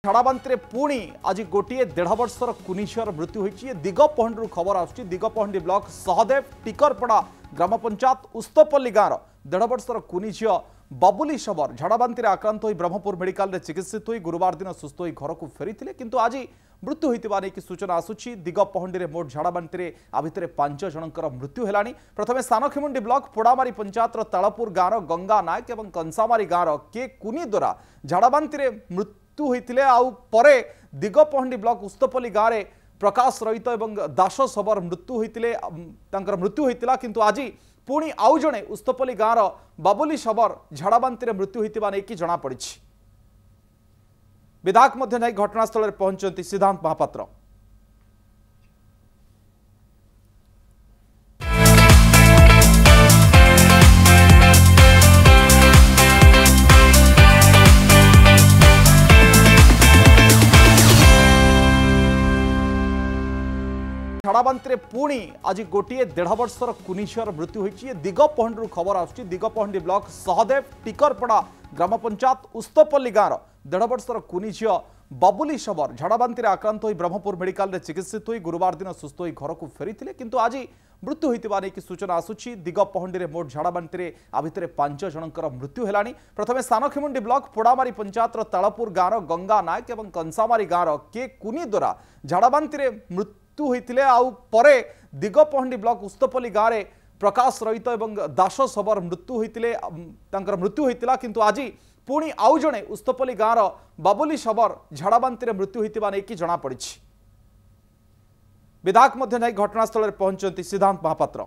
झाड़ाबांती पुणी आज गोटे 1.5 वर्षर कुनी झीर मृत्यु होती। दिगपहंडी खबर आसुची। दिगपहंडी ब्लॉक सहदेव टिकरपड़ा ग्राम पंचायत उस्तपल्ली गाँव 1.5 वर्षर कुनी झी बबुली शबर झाड़ाबांती आक्रांत हो ब्रह्मपुर मेडिकल रे चिकित्सित हो गुरुवार दिन सुस्थ हो घर को फेरी किंतु आज मृत्यु होता नहीं सूचना आसूची। दिगपहंडी मोट झाड़ाबांती आ भितर 5 जनकर मृत्यु है। प्रथमे सानखिमुंडी ब्लॉक पोड़ामारी पंचायत तालपुर गाँव गंगा नायक और कंसामारी गाँव के कुनी द्वारा झाड़ाबांती मृत्यु होते आउ परे दिगपहंडी ब्लॉक उस्तपल्ली गाँव में प्रकाश रहित और दास शबर मृत्यु होते मृत्यु होता किंतु आज पुणी आउ जड़े उस्तपल्ली गाँव बबुली शबर झाड़ाबांती मृत्यु होता नहीं जमापड़ी। विधायक मध्य जाई घटनास्थल में पहुंचती सिद्धांत महापात्र। झाड़ाबांती पुणी आज गोटे 1.5 वर्षर कुनी झीर मृत्यु होती। दिगपहंडी खबर आसुची। दिगपहंडी ब्लॉक सहदेव टिकरपड़ा ग्राम पंचायत उस्तपल्ली गाँव 1.5 वर्षर कुनी झी बबुली शबर झाड़ाबांती आक्रांत हो ब्रह्मपुर मेडिकल रे चिकित्सित हो गुरुवार दिन सुस्थ हो घर को फेरी किंतु आज मृत्यु होता नहीं सूचना आसूची। दिगपहंडी मोट झाड़ाबांती आ भितर 5 जनकर मृत्यु है। प्रथमे सानखिमुंडी ब्लॉक पोड़ामारी पंचायत तालपुर गाँव गंगा नायक और कंसामारी गाँव के कुनी द्वारा झाड़ाबांती मृत्यु होते आउ परे दिगपहंडी ब्लॉक उस्तपल्ली गाँव में प्रकाश रहित और दास शबर मृत्यु होते मृत्यु होता किंतु आज पुणी आउ जड़े उस्तपल्ली गाँव बबुली शबर झाड़ाबांती मृत्यु होता नहीं जमापड़ी। विधायक मध्य जाई घटनास्थल में पहुंचती सिद्धांत महापात्र।